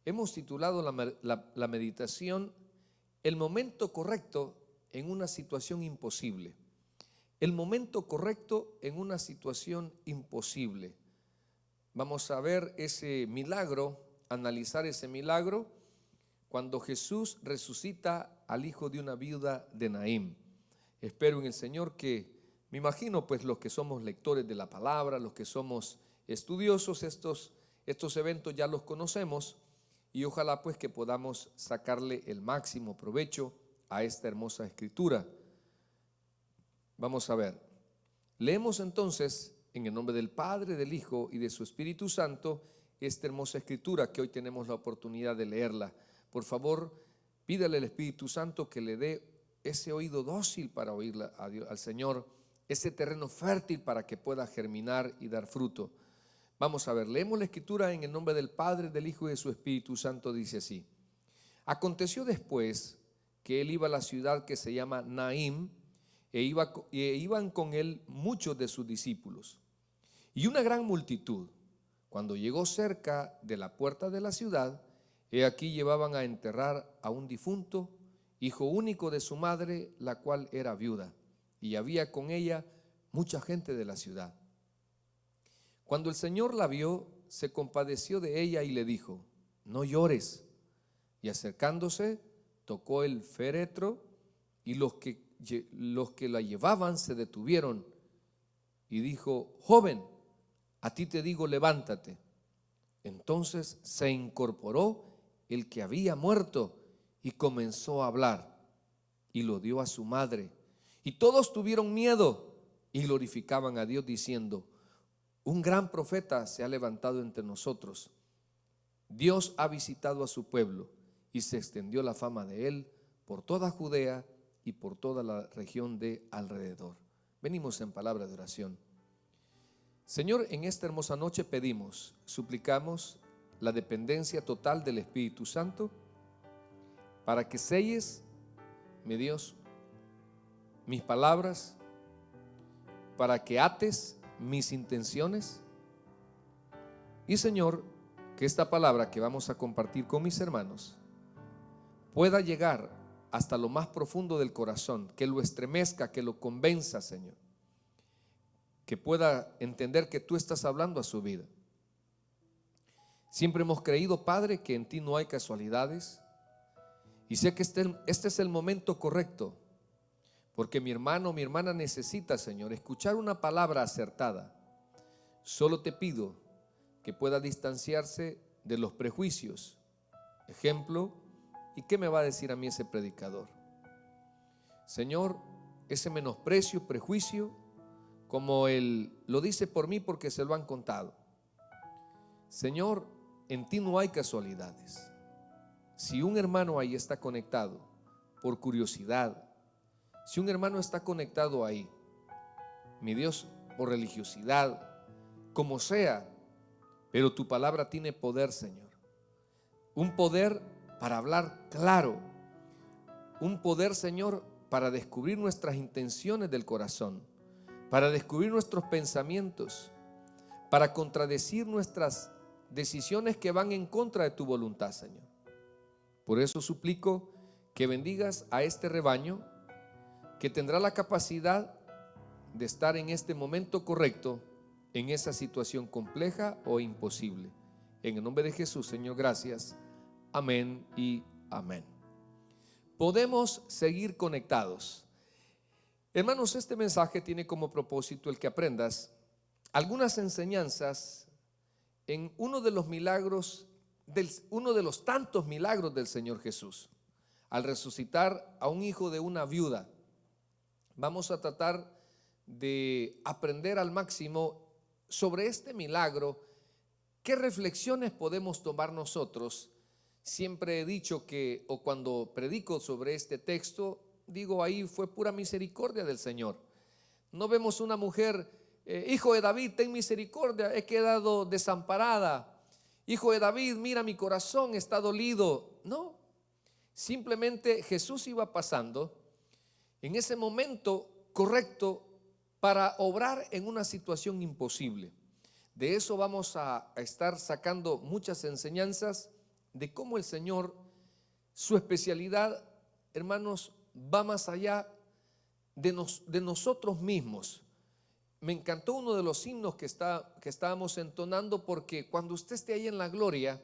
hemos titulado la meditación El momento correcto en una situación imposible. El momento correcto en una situación imposible. Vamos a ver ese milagro, analizar ese milagro cuando Jesús resucita al hijo de una viuda de Naín. Espero en el Señor que, me imagino pues los que somos lectores de la palabra, los que somos estudiosos, estos eventos ya los conocemos y ojalá pues que podamos sacarle el máximo provecho a esta hermosa escritura. Vamos a ver, leemos entonces en el nombre del Padre, del Hijo y de su Espíritu Santo esta hermosa escritura que hoy tenemos la oportunidad de leerla. Por favor, pídale al Espíritu Santo que le dé ese oído dócil para oírla a Dios, al Señor, ese terreno fértil para que pueda germinar y dar fruto. Vamos a ver, leemos la escritura en el nombre del Padre, del Hijo y de su Espíritu Santo. Dice así: aconteció después que él iba a la ciudad que se llama Naín, e iban con él muchos de sus discípulos y una gran multitud. Cuando llegó cerca de la puerta de la ciudad, he aquí llevaban a enterrar a un difunto, hijo único de su madre, la cual era viuda, y había con ella mucha gente de la ciudad. Cuando el Señor la vio, se compadeció de ella y le dijo: no llores. Y acercándose, tocó el féretro, y los que la llevaban se detuvieron, y dijo: joven, a ti te digo, levántate. Entonces se incorporó el que había muerto y comenzó a hablar, y lo dio a su madre. Y todos tuvieron miedo y glorificaban a Dios diciendo: un gran profeta se ha levantado entre nosotros. Dios ha visitado a su pueblo, y se extendió la fama de él por toda Judea y por toda la región de alrededor. Venimos en palabra de oración. Señor, en esta hermosa noche pedimos, suplicamos la dependencia total del Espíritu Santo para que selles, mi Dios, mis palabras, para que ates mis intenciones. Y Señor, que esta palabra que vamos a compartir con mis hermanos pueda llegar hasta lo más profundo del corazón, que lo estremezca, que lo convenza, Señor, que pueda entender que tú estás hablando a su vida. Siempre hemos creído, Padre, que en ti no hay casualidades, y sé que este es el momento correcto, porque mi hermano, mi hermana necesita, Señor, escuchar una palabra acertada. Solo te pido que pueda distanciarse de los prejuicios. Ejemplo, ¿y qué me va a decir a mí ese predicador? Señor, ese menosprecio, prejuicio, como él lo dice por mí porque se lo han contado. Señor, en ti no hay casualidades. Si un hermano ahí está conectado por curiosidad, si un hermano está conectado ahí, mi Dios, por religiosidad, como sea, pero tu palabra tiene poder, Señor. Un poder para hablar claro, un poder, Señor, para descubrir nuestras intenciones del corazón, para descubrir nuestros pensamientos, para contradecir nuestras decisiones que van en contra de tu voluntad, Señor. Por eso suplico que bendigas a este rebaño que tendrá la capacidad de estar en este momento correcto, en esa situación compleja o imposible. En el nombre de Jesús, Señor, gracias. Amén y amén. Podemos seguir conectados. Hermanos, este mensaje tiene como propósito el que aprendas algunas enseñanzas en uno de los milagros, uno de los tantos milagros del Señor Jesús. Al resucitar a un hijo de una viuda, vamos a tratar de aprender al máximo sobre este milagro. ¿Qué reflexiones podemos tomar nosotros? Siempre he dicho que, o cuando predico sobre este texto, digo, ahí fue pura misericordia del Señor. No vemos una mujer, hijo de David, ten misericordia, he quedado desamparada. Hijo de David, mira, mi corazón está dolido. No, simplemente Jesús iba pasando en ese momento correcto para obrar en una situación imposible. De eso vamos a estar sacando muchas enseñanzas de cómo el Señor, su especialidad, hermanos, va más allá de nosotros mismos. Me encantó uno de los himnos que estábamos entonando, porque cuando usted esté ahí en la gloria,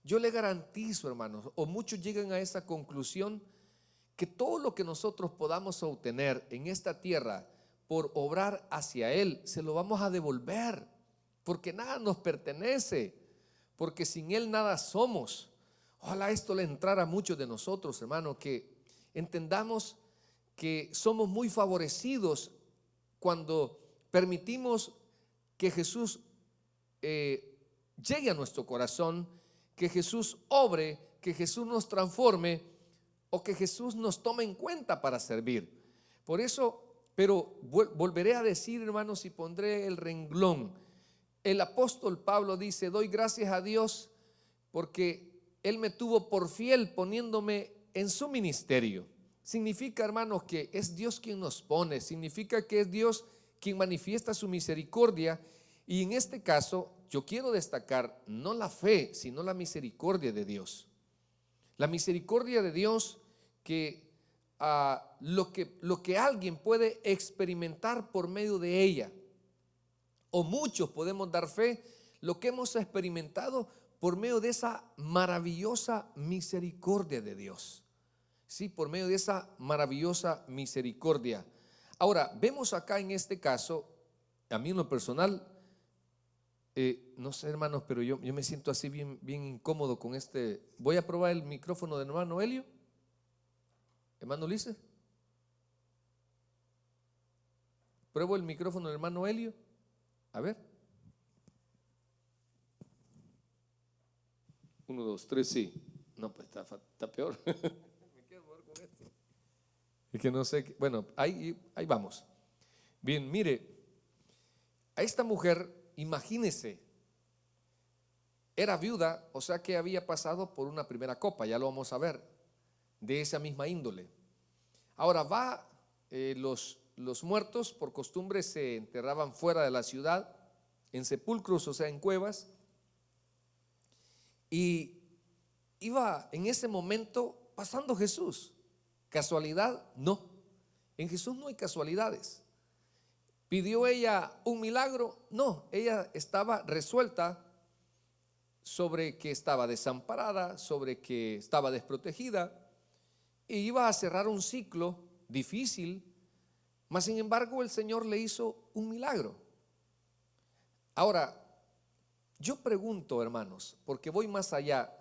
yo le garantizo, hermanos, o muchos llegan a esa conclusión, que todo lo que nosotros podamos obtener en esta tierra por obrar hacia Él, se lo vamos a devolver, porque nada nos pertenece, porque sin Él nada somos. Ojalá esto le entrara a muchos de nosotros, hermanos, que entendamos que somos muy favorecidos cuando permitimos que Jesús llegue a nuestro corazón, que Jesús obre, que Jesús nos transforme, o que Jesús nos tome en cuenta para servir. Por eso, pero volveré a decir, hermanos, y pondré el renglón. El apóstol Pablo dice: doy gracias a Dios porque Él me tuvo por fiel poniéndome en su ministerio. Significa, hermanos, que es Dios quien nos pone, significa que es Dios quien manifiesta su misericordia. Y en este caso yo quiero destacar no la fe, sino la misericordia de Dios. La misericordia de Dios, que lo que alguien puede experimentar por medio de ella, o muchos podemos dar fe, lo que hemos experimentado por medio de esa maravillosa misericordia de Dios. Sí, por medio de esa maravillosa misericordia. Ahora, vemos acá en este caso, a mí en lo personal, no sé, hermanos, pero yo me siento así bien incómodo con este. Voy a probar el micrófono del hermano Helio. Hermano Ulises, pruebo el micrófono del hermano Helio. A ver. 1, 2, 3, sí. No, pues está peor. Me quiero mover con esto. Es que no sé, bueno, ahí vamos. Bien, mire, a esta mujer, imagínese, era viuda, o sea que había pasado por una primera copa, ya lo vamos a ver, de esa misma índole. Ahora los muertos por costumbre se enterraban fuera de la ciudad, en sepulcros, o sea, en cuevas, y iba en ese momento pasando Jesús. ¿Casualidad? No, en Jesús no hay casualidades. ¿Pidió ella un milagro? No, ella estaba resuelta sobre que estaba desamparada, sobre que estaba desprotegida, y iba a cerrar un ciclo difícil, mas sin embargo el Señor le hizo un milagro. Ahora, yo pregunto, hermanos, porque voy más allá,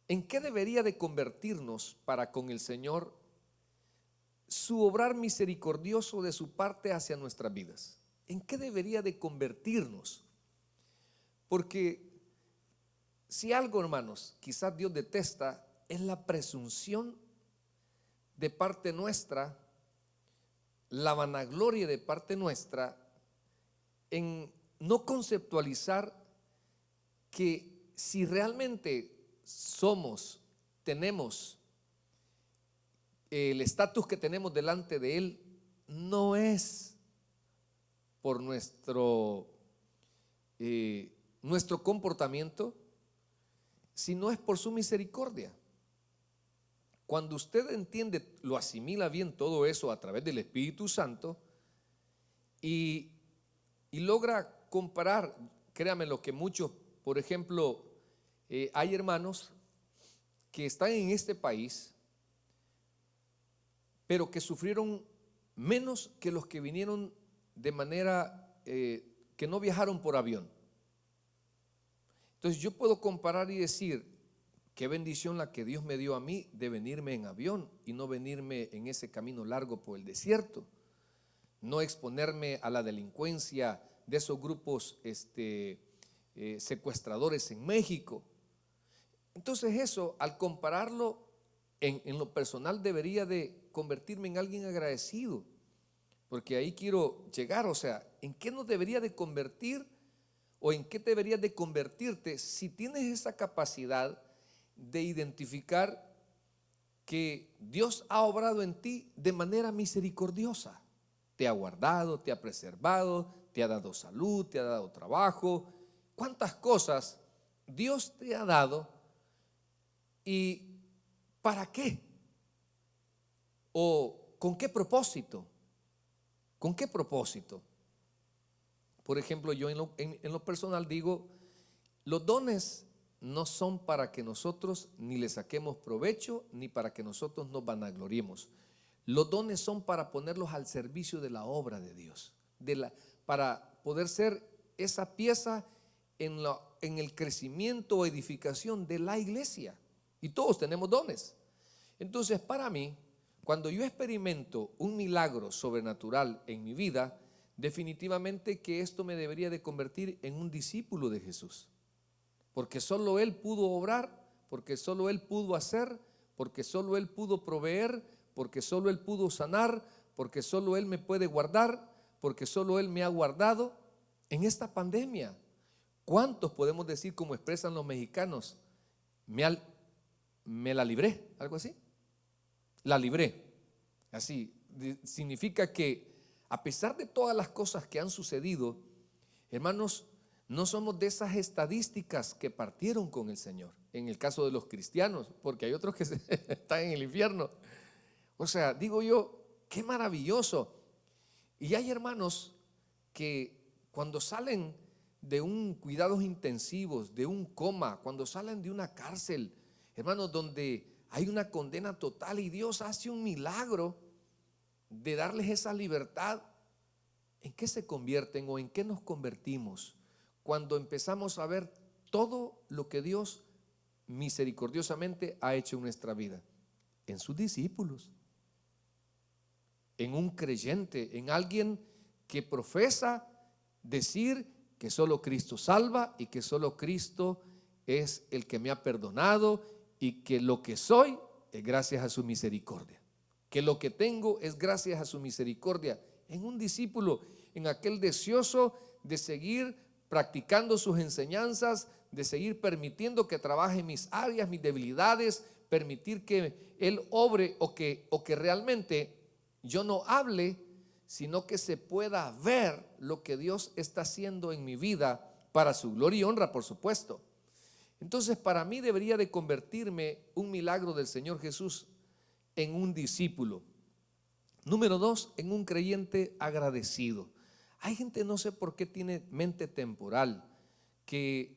¿en qué debería de convertirnos para con el Señor su obrar misericordioso de su parte hacia nuestras vidas? ¿En qué debería de convertirnos? Porque si algo, hermanos, quizás Dios detesta, es la presunción de parte nuestra, la vanagloria de parte nuestra, en no conceptualizar que si realmente tenemos el estatus que tenemos delante de Él, no es por nuestro comportamiento, sino es por su misericordia. Cuando usted entiende, lo asimila bien todo eso a través del Espíritu Santo y logra comparar, créame lo que muchos, por ejemplo, hay hermanos que están en este país, pero que sufrieron menos que los que vinieron de manera que no viajaron por avión. Entonces yo puedo comparar y decir, qué bendición la que Dios me dio a mí de venirme en avión y no venirme en ese camino largo por el desierto, no exponerme a la delincuencia de esos grupos secuestradores en México. Entonces eso, al compararlo en lo personal, debería de convertirme en alguien agradecido, porque ahí quiero llegar. O sea, ¿en qué nos debería de convertir o en qué deberías de convertirte si tienes esa capacidad de identificar que Dios ha obrado en ti de manera misericordiosa? Te ha guardado, te ha preservado, te ha dado salud, te ha dado trabajo. ¿Cuántas cosas Dios te ha dado y ¿para qué? ¿O con qué propósito? ¿Con qué propósito? Por ejemplo, yo en lo personal digo, los dones no son para que nosotros ni le saquemos provecho, ni para que nosotros nos vanagloriemos. Los dones son para ponerlos al servicio de la obra de Dios, para poder ser esa pieza en el crecimiento o edificación de la iglesia. Y todos tenemos dones. Entonces, para mí, cuando yo experimento un milagro sobrenatural en mi vida, definitivamente que esto me debería de convertir en un discípulo de Jesús. Porque solo Él pudo obrar, porque solo Él pudo hacer, porque solo Él pudo proveer, porque solo Él pudo sanar, porque solo Él me puede guardar, porque solo Él me ha guardado en esta pandemia. ¿Cuántos podemos decir, como expresan los mexicanos, me la libré? Algo así. La libré. Así significa que a pesar de todas las cosas que han sucedido, hermanos, no somos de esas estadísticas que partieron con el Señor. En el caso de los cristianos, porque hay otros que están en el infierno. O sea, digo yo, qué maravilloso. Y hay hermanos que cuando salen de un cuidados intensivos, de un coma, cuando salen de una cárcel, hermanos, donde hay una condena total y Dios hace un milagro de darles esa libertad, ¿en qué se convierten o en qué nos convertimos cuando empezamos a ver todo lo que Dios misericordiosamente ha hecho en nuestra vida? En sus discípulos, en un creyente, en alguien que profesa decir que solo Cristo salva y que solo Cristo es el que me ha perdonado y que lo que soy es gracias a su misericordia, que lo que tengo es gracias a su misericordia. En un discípulo, en aquel deseoso de seguir practicando sus enseñanzas, de seguir permitiendo que trabaje mis áreas, mis debilidades, permitir que Él obre o que realmente yo no hable, sino que se pueda ver lo que Dios está haciendo en mi vida para su gloria y honra, por supuesto. Entonces, para mí debería de convertirme un milagro del Señor Jesús en un discípulo. Número 2, en un creyente agradecido. Hay gente, no sé por qué tiene mente temporal, que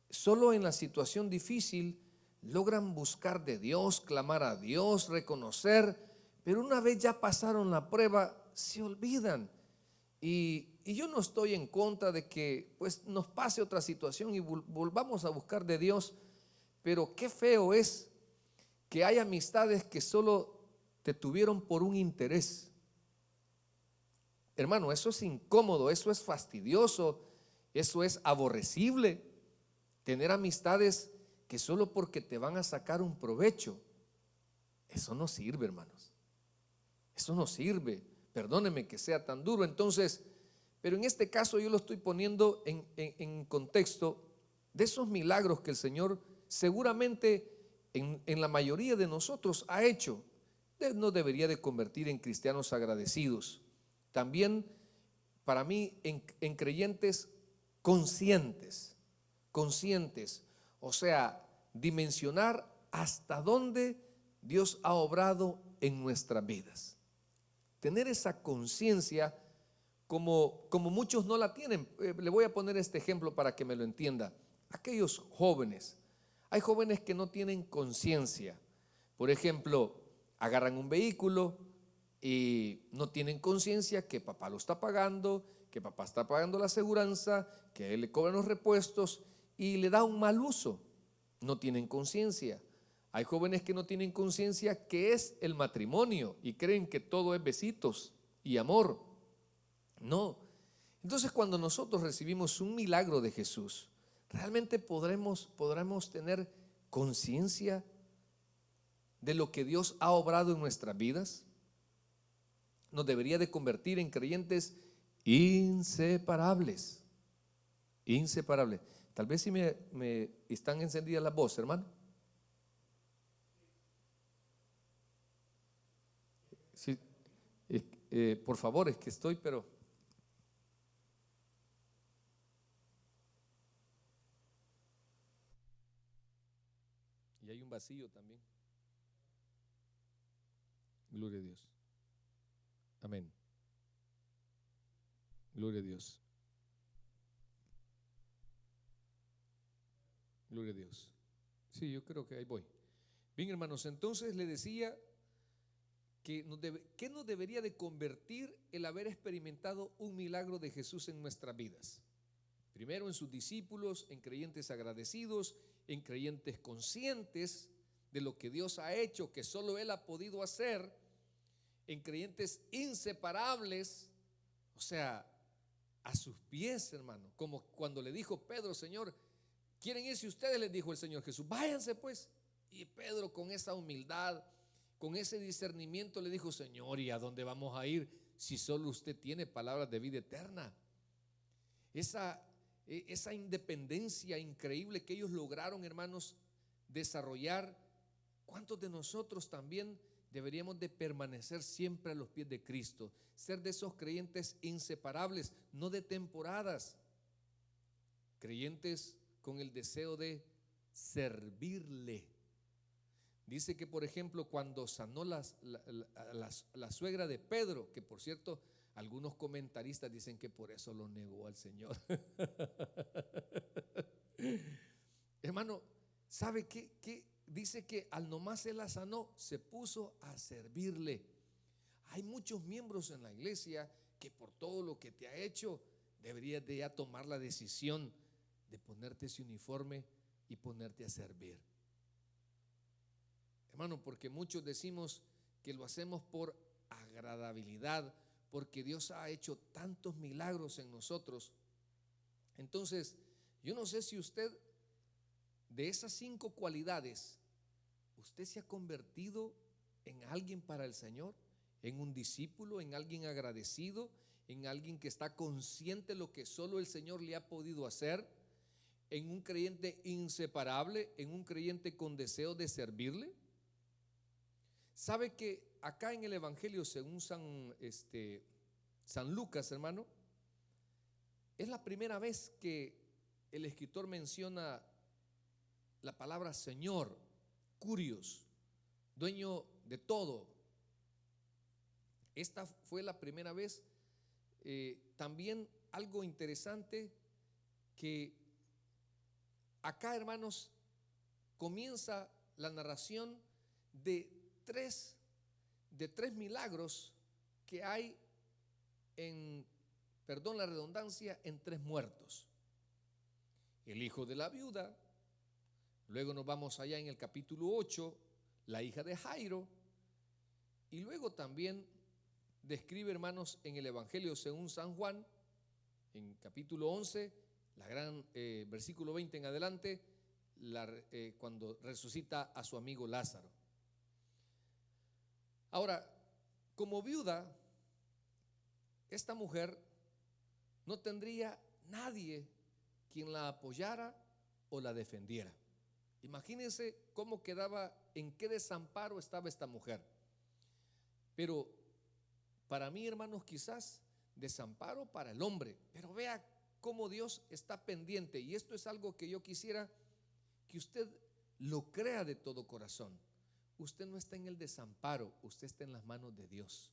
solo en la situación difícil logran buscar de Dios, clamar a Dios, reconocer, pero una vez ya pasaron la prueba, se olvidan. Y yo no estoy en contra de que pues nos pase otra situación y volvamos a buscar de Dios, pero qué feo es que hay amistades que solo te tuvieron por un interés. Hermano, eso es incómodo, eso es fastidioso, eso es aborrecible. Tener amistades que solo porque te van a sacar un provecho, eso no sirve, hermanos. Eso no sirve. Perdóneme que sea tan duro. Entonces, pero en este caso yo lo estoy poniendo en contexto de esos milagros que el Señor seguramente en la mayoría de nosotros ha hecho. Nos debería de convertir en cristianos agradecidos. También para mí en creyentes conscientes, o sea, dimensionar hasta dónde Dios ha obrado en nuestras vidas. Tener esa conciencia como muchos no la tienen. Le voy a poner este ejemplo para que me lo entienda. Aquellos jóvenes, hay jóvenes que no tienen conciencia. Por ejemplo, agarran un vehículo y no tienen conciencia que papá lo está pagando, que papá está pagando la aseguranza, que a él le cobran los repuestos y le da un mal uso. No tienen conciencia. Hay jóvenes que no tienen conciencia que es el matrimonio y creen que todo es besitos y amor. No. Entonces, cuando nosotros recibimos un milagro de Jesús, realmente podremos tener conciencia de lo que Dios ha obrado en nuestras vidas. Nos debería de convertir en creyentes inseparables. Inseparables. Tal vez si me están encendidas las voces, hermano. Sí, por favor, es que estoy, pero Y hay un vacío también. Gloria a Dios. Amén. Gloria a Dios. Gloria a Dios. Sí, yo creo que ahí voy. Bien, hermanos, entonces le decía que ¿qué nos debería de convertir el haber experimentado un milagro de Jesús en nuestras vidas? Primero, en sus discípulos, en creyentes agradecidos, en creyentes conscientes de lo que Dios ha hecho, que solo Él ha podido hacer, en creyentes inseparables, o sea, a sus pies, hermano, como cuando le dijo Pedro: Señor, ¿quieren irse ustedes? Les dijo el Señor Jesús, váyanse pues. Y Pedro, con esa humildad, con ese discernimiento, le dijo: Señor, ¿y a dónde vamos a ir si solo usted tiene palabras de vida eterna? Esa independencia increíble que ellos lograron, hermanos, desarrollar. ¿Cuántos de nosotros también deberíamos de permanecer siempre a los pies de Cristo? Ser de esos creyentes inseparables, no de temporadas, creyentes con el deseo de servirle. Dice que, por ejemplo, cuando sanó la suegra de Pedro, que por cierto, algunos comentaristas dicen que por eso lo negó al Señor. Hermano, ¿sabe qué? Dice que al nomás él la sanó, se puso a servirle. Hay muchos miembros en la iglesia que por todo lo que te ha hecho, deberías de ya tomar la decisión de ponerte ese uniforme y ponerte a servir. Hermano, porque muchos decimos que lo hacemos por agradabilidad, porque Dios ha hecho tantos milagros en nosotros. Entonces, yo no sé si usted, de esas 5 cualidades, usted se ha convertido en alguien para el Señor, en un discípulo, en alguien agradecido, en alguien que está consciente de lo que solo el Señor le ha podido hacer, en un creyente inseparable, en un creyente con deseo de servirle. ¿Sabe que acá en el Evangelio según San Lucas, hermano, es la primera vez que el escritor menciona la palabra Señor, Curios, dueño de todo? Esta fue la primera vez. También algo interesante, que acá, hermanos, comienza la narración de tres milagros que hay perdón la redundancia, en 3 muertos. El hijo de la viuda, luego nos vamos allá en el capítulo 8, la hija de Jairo, y luego también describe, hermanos, en el Evangelio según San Juan, en capítulo 11, versículo 20 en adelante, cuando resucita a su amigo Lázaro. Ahora, como viuda, esta mujer no tendría nadie quien la apoyara o la defendiera. Imagínense cómo quedaba, en qué desamparo estaba esta mujer. Pero para mí, hermanos, quizás desamparo para el hombre, pero vea cómo Dios está pendiente. Y esto es algo que yo quisiera que usted lo crea de todo corazón. Usted no está en el desamparo, usted está en las manos de Dios.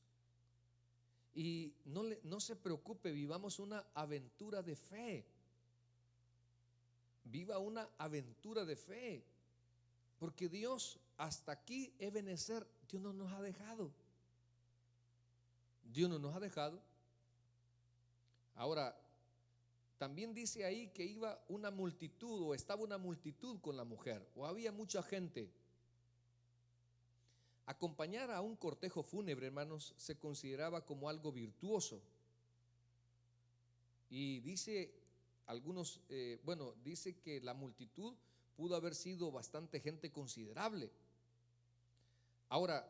Y no se preocupe, vivamos una aventura de fe. Viva una aventura de fe, porque Dios, hasta aquí Ebenezer, Dios no nos ha dejado. Dios no nos ha dejado. Ahora, también dice ahí que iba una multitud, o estaba una multitud con la mujer, o había mucha gente. Acompañar a un cortejo fúnebre, hermanos, se consideraba como algo virtuoso. Y dice dice que la multitud pudo haber sido bastante gente considerable. Ahora,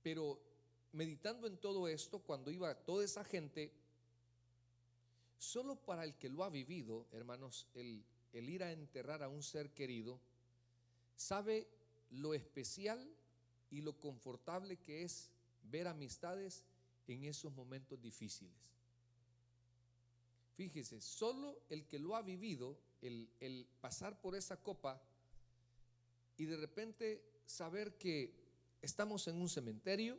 pero meditando en todo esto, cuando iba toda esa gente, solo para el que lo ha vivido, hermanos, el ir a enterrar a un ser querido, sabe lo especial y lo confortable que es ver amistades en esos momentos difíciles. Fíjese, solo el que lo ha vivido, el pasar por esa copa, y de repente saber que estamos en un cementerio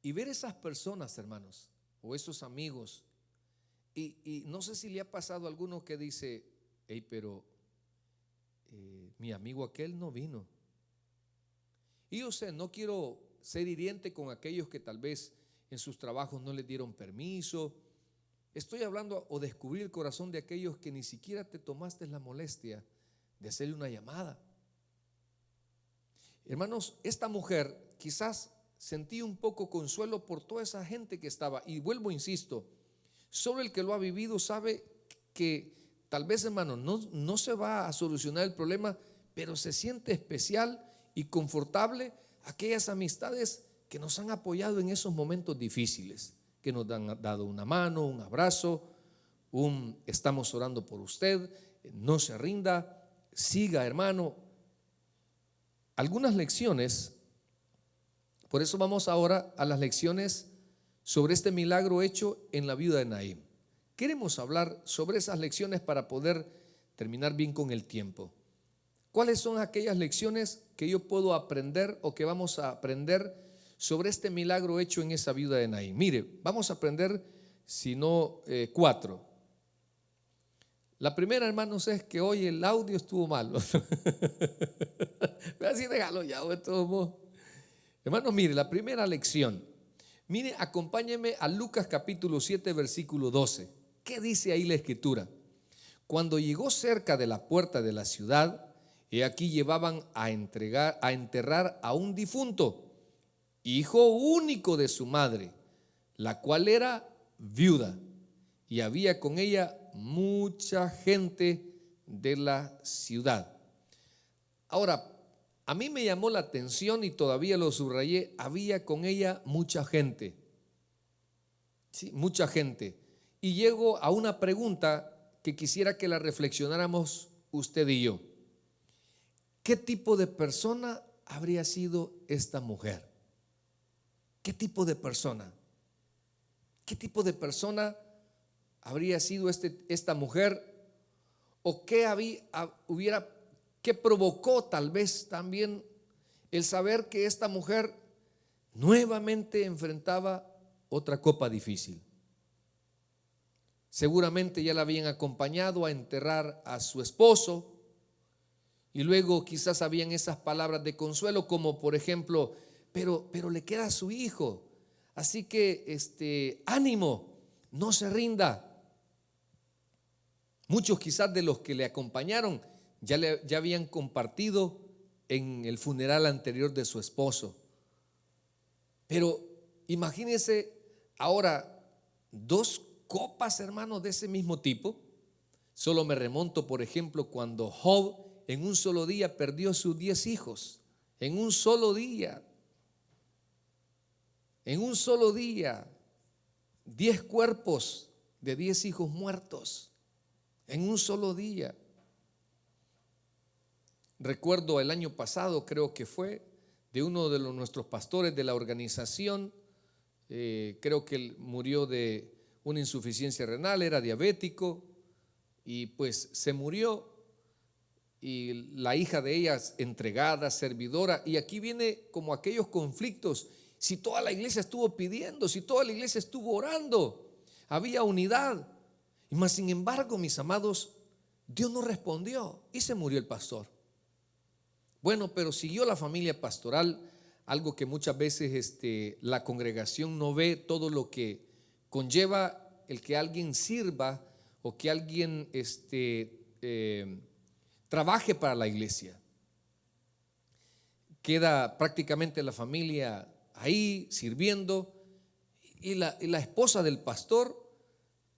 y ver esas personas, hermanos, o esos amigos, y no sé si le ha pasado a alguno que dice: hey, pero mi amigo aquel no vino. Y yo sé, no quiero ser hiriente con aquellos que tal vez en sus trabajos no les dieron permiso. Estoy hablando o descubrir el corazón de aquellos que ni siquiera te tomaste la molestia de hacerle una llamada. Hermanos, esta mujer quizás sentí un poco consuelo por toda esa gente que estaba. Y vuelvo, insisto, solo el que lo ha vivido sabe que tal vez, hermano, no se va a solucionar el problema, pero se siente especial y confortable aquellas amistades que nos han apoyado en esos momentos difíciles, que nos han dado una mano, un abrazo, estamos orando por usted, no se rinda, siga, hermano. Algunas lecciones, por eso vamos ahora a las lecciones sobre este milagro hecho en la viuda de Naín. Queremos hablar sobre esas lecciones para poder terminar bien con el tiempo. ¿Cuáles son aquellas lecciones que yo puedo aprender o que vamos a aprender sobre este milagro hecho en esa viuda de Naín? Mire, vamos a aprender, si no, 4. La primera, hermanos, es que hoy el audio estuvo malo. Así déjalo ya, de todos modos. Hermanos, mire, la primera lección. Mire, acompáñeme a Lucas capítulo 7, versículo 12. ¿Qué dice ahí la escritura? Cuando llegó cerca de la puerta de la ciudad, he aquí llevaban a enterrar a un difunto, hijo único de su madre, la cual era viuda, y había con ella mucha gente de la ciudad. Ahora, a mí me llamó la atención y todavía lo subrayé: había con ella mucha gente. Sí, mucha gente. Y llego a una pregunta que quisiera que la reflexionáramos usted y yo. ¿Qué tipo de persona habría sido esta mujer? ¿Qué tipo de persona? ¿Qué tipo de persona habría sido esta mujer? ¿O qué provocó tal vez también el saber que esta mujer nuevamente enfrentaba otra copa difícil? Seguramente ya la habían acompañado a enterrar a su esposo, y luego quizás habían esas palabras de consuelo como por ejemplo: pero le queda a su hijo, así que ánimo, no se rinda. Muchos quizás de los que le acompañaron ya habían compartido en el funeral anterior de su esposo. Pero imagínense ahora 2 copas, hermanos, de ese mismo tipo. Solo me remonto, por ejemplo, cuando Job en un solo día perdió sus 10 hijos. En un solo día. En un solo día. 10 cuerpos de 10 hijos muertos. En un solo día. Recuerdo el año pasado, creo que fue, de uno de nuestros pastores de la organización. Creo que él murió de una insuficiencia renal, era diabético, y pues se murió. Y la hija de ella entregada, servidora, y aquí viene como aquellos conflictos. Si toda la iglesia estuvo pidiendo, si toda la iglesia estuvo orando, había unidad, y más sin embargo, mis amados, Dios no respondió y se murió el pastor. Bueno, pero siguió la familia pastoral, algo que muchas veces la congregación no ve, todo lo que conlleva el que alguien sirva o que alguien trabaje para la iglesia. Queda prácticamente la familia ahí sirviendo, y la esposa del pastor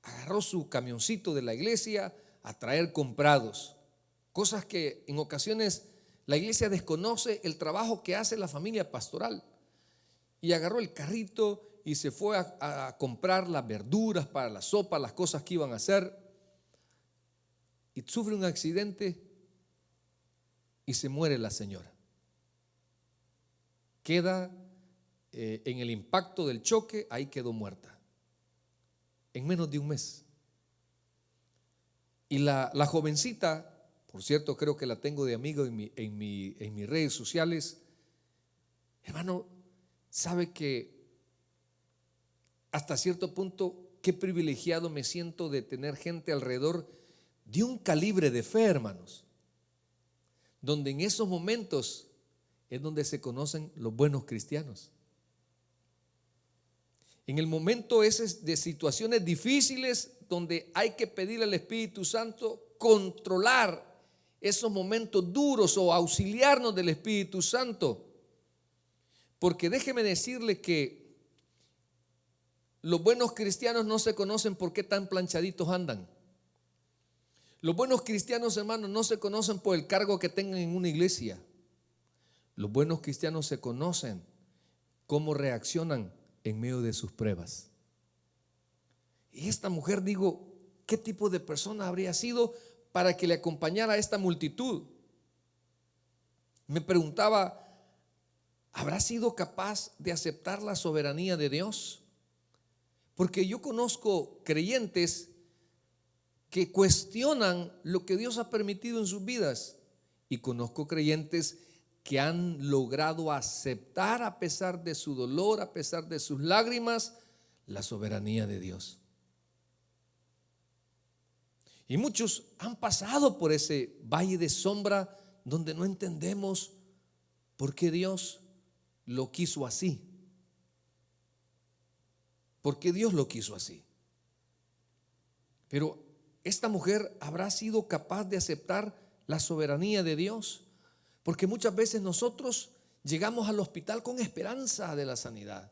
agarró su camioncito de la iglesia a traer comprados, cosas que en ocasiones la iglesia desconoce el trabajo que hace la familia pastoral, y agarró el carrito y se fue a comprar las verduras para la sopa, las cosas que iban a hacer, y sufre un accidente y se muere la señora. Queda en el impacto del choque, ahí quedó muerta en menos de un mes. Y la jovencita, por cierto, creo que la tengo de amigo en mis redes sociales. Hermano, sabe que hasta cierto punto, qué privilegiado me siento de tener gente alrededor de un calibre de fe, hermanos, donde en esos momentos es donde se conocen los buenos cristianos. En el momento ese de situaciones difíciles, donde hay que pedirle al Espíritu Santo controlar esos momentos duros o auxiliarnos del Espíritu Santo. Porque déjeme decirle que los buenos cristianos no se conocen por qué tan planchaditos andan. Los buenos cristianos, hermanos, no se conocen por el cargo que tengan en una iglesia. Los buenos cristianos se conocen cómo reaccionan en medio de sus pruebas. Y esta mujer, digo, ¿qué tipo de persona habría sido para que le acompañara a esta multitud? Me preguntaba, ¿habrá sido capaz de aceptar la soberanía de Dios? Porque yo conozco creyentes que cuestionan lo que Dios ha permitido en sus vidas, y conozco creyentes que han logrado aceptar, a pesar de su dolor, a pesar de sus lágrimas, la soberanía de Dios. Y muchos han pasado por ese valle de sombra donde no entendemos por qué Dios lo quiso así. ¿Por qué Dios lo quiso así? Pero esta mujer habrá sido capaz de aceptar la soberanía de Dios, porque muchas veces nosotros llegamos al hospital con esperanza de la sanidad,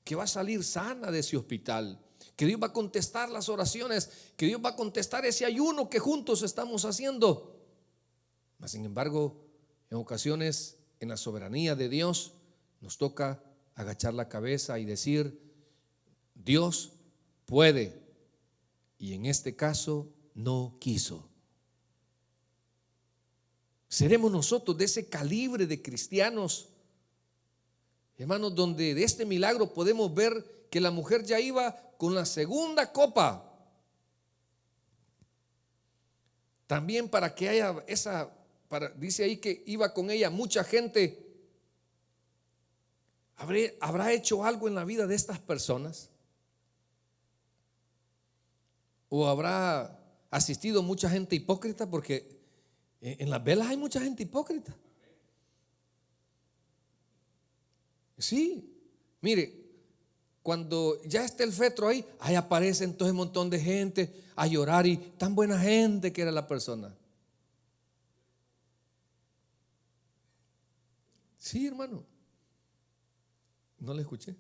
que va a salir sana de ese hospital, que Dios va a contestar las oraciones, que Dios va a contestar ese ayuno que juntos estamos haciendo. Mas sin embargo, en ocasiones, en la soberanía de Dios, nos toca agachar la cabeza y decir: Dios puede, y en este caso no quiso. ¿Seremos nosotros de ese calibre de cristianos, hermanos, donde de este milagro podemos ver que la mujer ya iba con la segunda copa? También para que haya dice ahí que iba con ella mucha gente. ¿Habrá hecho algo en la vida de estas personas? ¿O habrá asistido mucha gente hipócrita? Porque en las velas hay mucha gente hipócrita. Sí, mire, cuando ya está el féretro ahí aparece entonces un montón de gente a llorar, y tan buena gente que era la persona. Sí, hermano. No le escuché.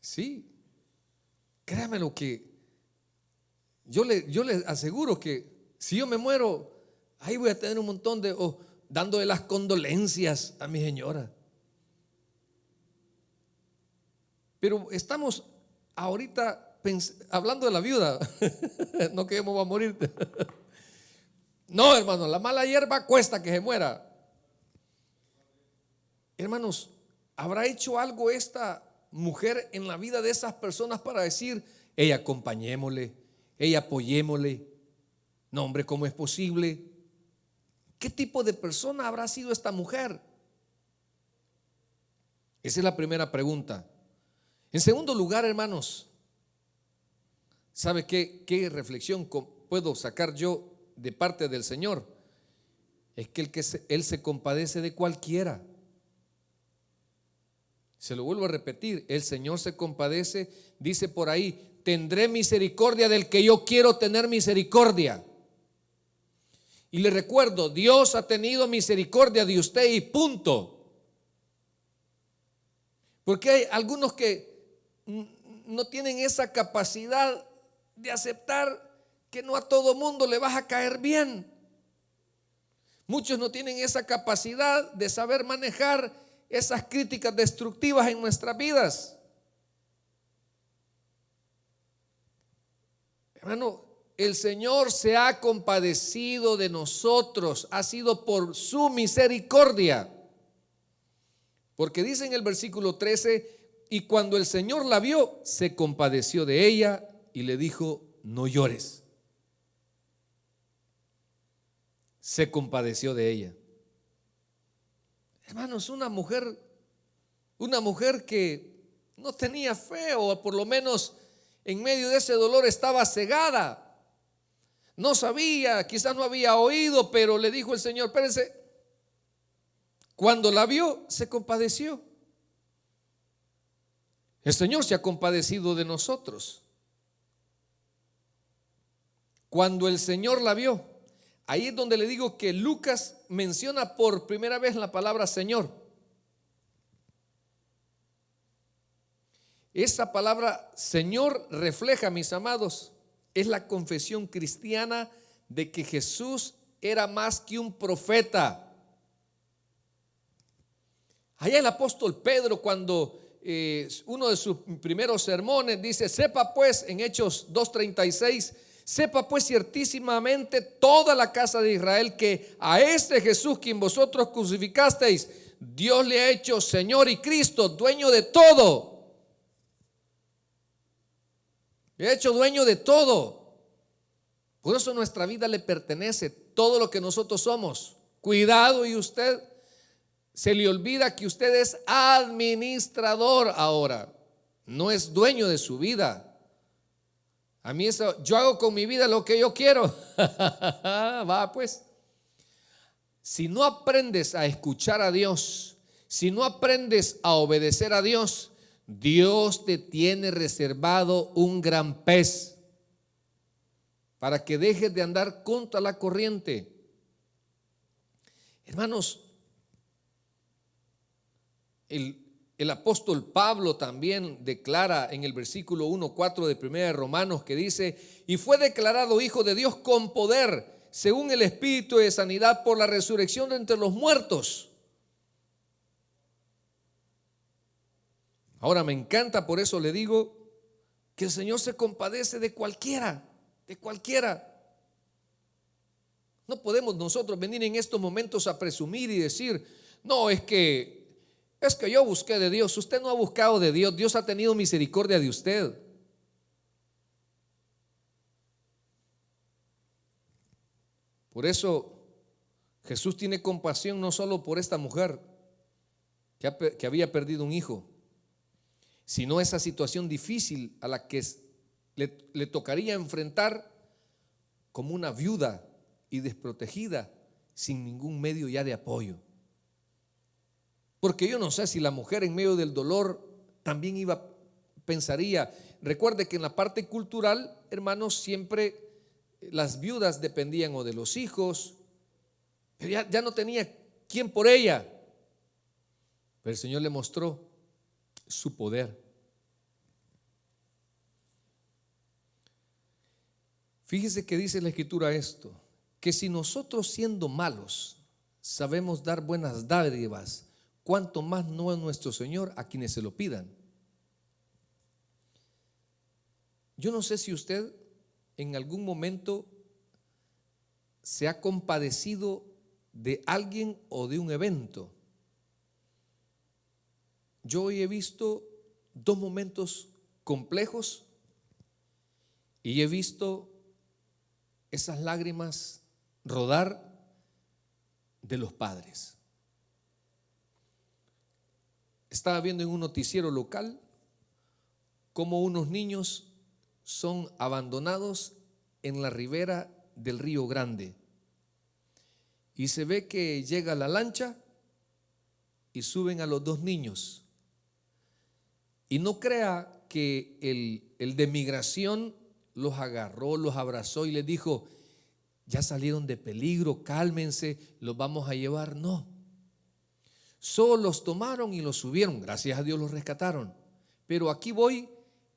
Sí, créame lo que yo le aseguro que si yo me muero, ahí voy a tener un montón de dándole las condolencias a mi señora. Pero estamos ahorita hablando de la viuda. No que va a morir. No, hermano, la mala hierba cuesta que se muera. Hermanos, ¿habrá hecho algo esta mujer en la vida de esas personas para decir: ella acompañémosle, ella apoyémosle? No, hombre, ¿cómo es posible? ¿Qué tipo de persona habrá sido esta mujer? Esa es la primera pregunta. En segundo lugar, hermanos, ¿sabe qué reflexión puedo sacar yo de parte del Señor? Es que Él se compadece de cualquiera. Se lo vuelvo a repetir, el Señor se compadece, dice por ahí: tendré misericordia del que yo quiero tener misericordia. Y le recuerdo, Dios ha tenido misericordia de usted y punto. Porque hay algunos que no tienen esa capacidad de aceptar que no a todo mundo le vas a caer bien. Muchos no tienen esa capacidad de saber manejar esas críticas destructivas en nuestras vidas. Hermano, el Señor se ha compadecido de nosotros, ha sido por su misericordia. Porque dice en el versículo 13: y cuando el Señor la vio, se compadeció de ella y le dijo: no llores. se compadeció de ella. Hermanos, una mujer que no tenía fe, o por lo menos en medio de ese dolor estaba cegada. No sabía, quizás no había oído, pero le dijo el Señor, espérense. Cuando la vio, se compadeció. El Señor se ha compadecido de nosotros. Cuando el Señor la vio, ahí es donde le digo que Lucas menciona por primera vez la palabra Señor. Esa palabra Señor refleja, mis amados, es la confesión cristiana de que Jesús era más que un profeta. Allá el apóstol Pedro, cuando uno de sus primeros sermones dice, sepa pues, en Hechos 2:36, sepa pues ciertísimamente toda la casa de Israel que a este Jesús quien vosotros crucificasteis, Dios le ha hecho Señor y Cristo, dueño de todo. Le ha hecho dueño de todo. Por eso nuestra vida le pertenece, todo lo que nosotros somos. Cuidado, y usted se le olvida que usted es administrador ahora, no es dueño de su vida. A mí eso, yo hago con mi vida lo que yo quiero. Va pues. Si no aprendes a escuchar a Dios, si no aprendes a obedecer a Dios, Dios te tiene reservado un gran pez para que dejes de andar contra la corriente. Hermanos, el apóstol Pablo también declara en el versículo 1:4 de 1 de Romanos, que dice, y fue declarado hijo de Dios con poder, según el Espíritu de sanidad, por la resurrección de entre los muertos. Ahora me encanta, por eso le digo que el Señor se compadece de cualquiera, de cualquiera. No podemos nosotros venir en estos momentos a presumir y decir, no, es que yo busqué de Dios. Usted no ha buscado de Dios, Dios ha tenido misericordia de usted. Por eso Jesús tiene compasión no solo por esta mujer que había perdido un hijo, sino esa situación difícil a la que le tocaría enfrentar como una viuda y desprotegida, sin ningún medio ya de apoyo. Porque yo no sé si la mujer en medio del dolor también pensaría. Recuerde que en la parte cultural, hermanos, siempre las viudas dependían o de los hijos, pero ya no tenía quien por ella. Pero el Señor le mostró su poder. Fíjese que dice la Escritura esto, que si nosotros siendo malos sabemos dar buenas dádivas, cuánto más no es nuestro Señor a quienes se lo pidan. Yo no sé si usted en algún momento se ha compadecido de alguien o de un evento. Yo hoy he visto dos momentos complejos y he visto esas lágrimas rodar de los padres. Estaba viendo en un noticiero local cómo unos niños son abandonados en la ribera del Río Grande y se ve que llega la lancha y suben a los dos niños. Y no crea que el de migración los agarró, los abrazó y les dijo, ya salieron de peligro, cálmense, los vamos a llevar. No, solo los tomaron y los subieron, gracias a Dios los rescataron. Pero aquí voy,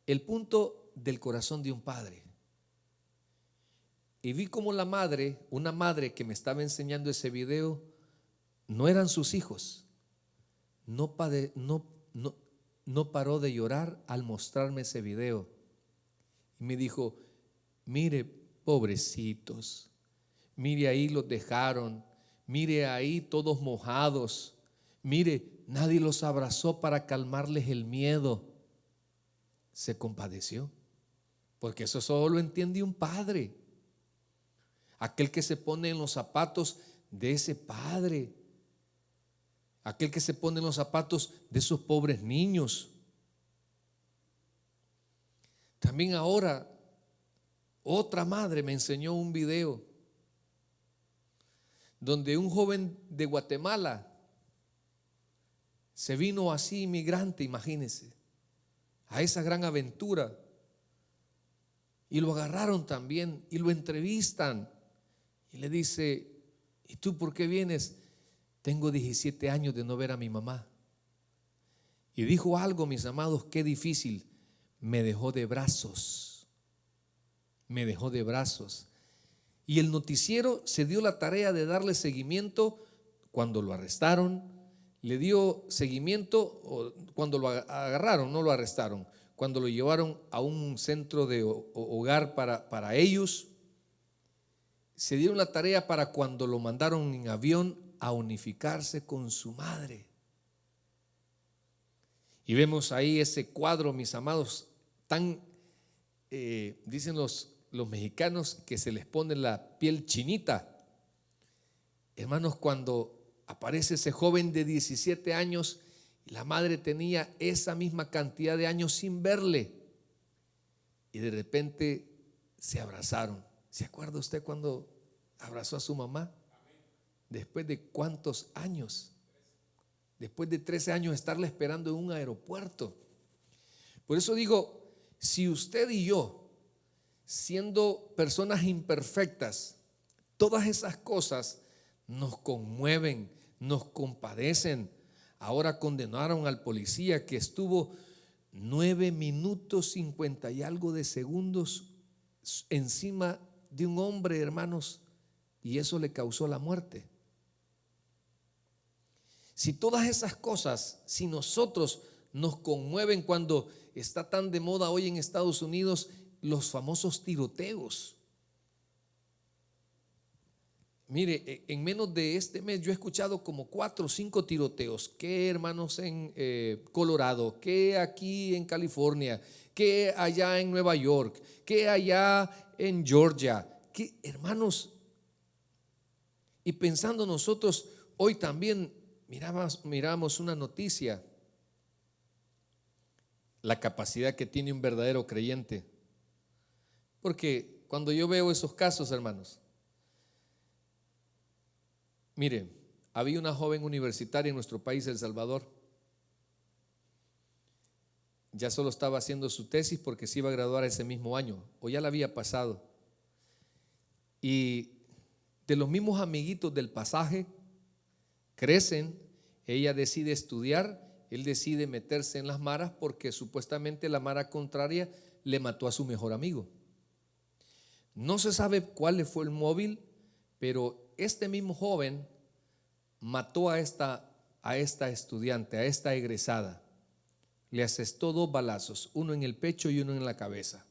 el punto del corazón de un padre. Y vi como la madre, una madre que me estaba enseñando ese video, no eran sus hijos, no paró de llorar al mostrarme ese video. Y me dijo, mire, pobrecitos, mire ahí los dejaron, mire ahí todos mojados, mire, nadie los abrazó para calmarles el miedo. Se compadeció, porque eso solo lo entiende un padre. aquel que se pone en los zapatos de ese padre, aquel que se pone en los zapatos de esos pobres niños. También ahora otra madre me enseñó un video donde un joven de Guatemala se vino así inmigrante, imagínense, a esa gran aventura, y lo agarraron también y lo entrevistan y le dice: ¿y tú por qué vienes? Tengo 17 años de no ver a mi mamá. Y dijo algo, mis amados, qué difícil: me dejó de brazos, me dejó de brazos. Y el noticiero se dio la tarea de darle seguimiento cuando lo arrestaron, le dio seguimiento cuando lo agarraron, no lo arrestaron, cuando lo llevaron a un centro de hogar para ellos. Se dieron la tarea para cuando lo mandaron en avión a unificarse con su madre. Y vemos ahí ese cuadro, mis amados, tan, dicen los mexicanos que se les pone la piel chinita. Hermanos, cuando aparece ese joven de 17 años y la madre tenía esa misma cantidad de años sin verle, y de repente se abrazaron. ¿Se acuerda usted cuando abrazó a su mamá? ¿Después de cuántos años? Después de 13 años de estarla esperando en un aeropuerto. Por eso digo, si usted y yo, siendo personas imperfectas, todas esas cosas nos conmueven, nos compadecen. Ahora condenaron al policía que estuvo 9 minutos 50 y algo de segundos encima de un hombre, hermanos, y eso le causó la muerte. Si todas esas cosas, si nosotros nos conmueven, cuando está tan de moda hoy en Estados Unidos los famosos tiroteos. Mire, en menos de este mes yo he escuchado como 4 o 5 tiroteos, que hermanos en Colorado, que aquí en California, que allá en Nueva York, que allá en Georgia, que hermanos. Y pensando nosotros, hoy también miramos una noticia, la capacidad que tiene un verdadero creyente. Porque cuando yo veo esos casos, hermanos, mire, había una joven universitaria en nuestro país, El Salvador. Ya solo estaba haciendo su tesis porque se iba a graduar ese mismo año, o ya la había pasado. Y de los mismos amiguitos del pasaje, crecen, ella decide estudiar, él decide meterse en las maras porque supuestamente la mara contraria le mató a su mejor amigo. No se sabe cuál fue el móvil, pero este mismo joven mató a esta estudiante, a esta egresada. Le asestó 2 balazos, uno en el pecho y uno en la cabeza.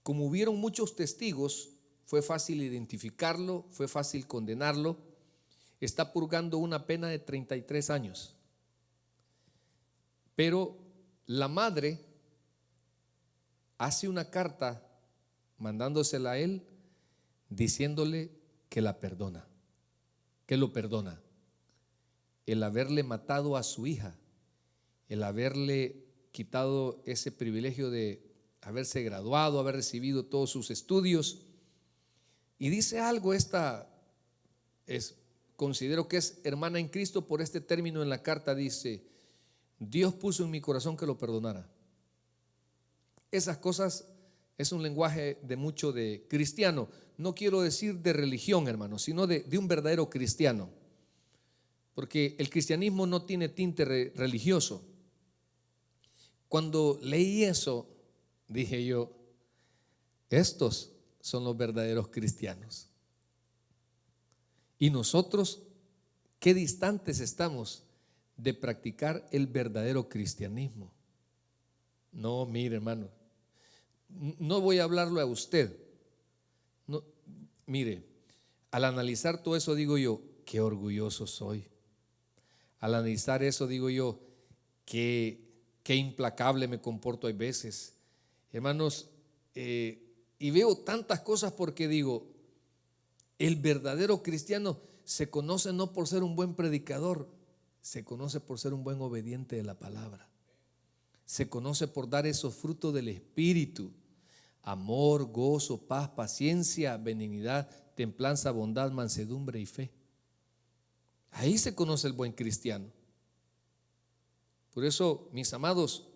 Como hubieron muchos testigos, fue fácil identificarlo, fue fácil condenarlo. Está purgando una pena de 33 años. Pero la madre hace una carta mandándosela a él, diciéndole que la perdona, que lo perdona. El haberle matado a su hija, el haberle quitado ese privilegio de haberse graduado, haber recibido todos sus estudios. Y dice algo, considero que es hermana en Cristo por este término en la carta, dice: Dios puso en mi corazón que lo perdonara. Esas cosas es un lenguaje de mucho de cristiano. No quiero decir de religión, hermano, sino de un verdadero cristiano. Porque el cristianismo no tiene tinte religioso. Cuando leí eso, dije yo, estos son los verdaderos cristianos. Y nosotros, qué distantes estamos de practicar el verdadero cristianismo. No, mire, hermano, no voy a hablarlo a usted. No, mire, al analizar todo eso digo yo, qué orgulloso soy. Al analizar eso digo yo, qué implacable me comporto hay veces, hermanos, y veo tantas cosas porque digo, El verdadero cristiano se conoce no por ser un buen predicador, se conoce por ser un buen obediente de la palabra. Se conoce por dar esos frutos del Espíritu: amor, gozo, paz, paciencia, benignidad, templanza, bondad, mansedumbre y fe. Ahí se conoce el buen cristiano. Por eso, mis amados,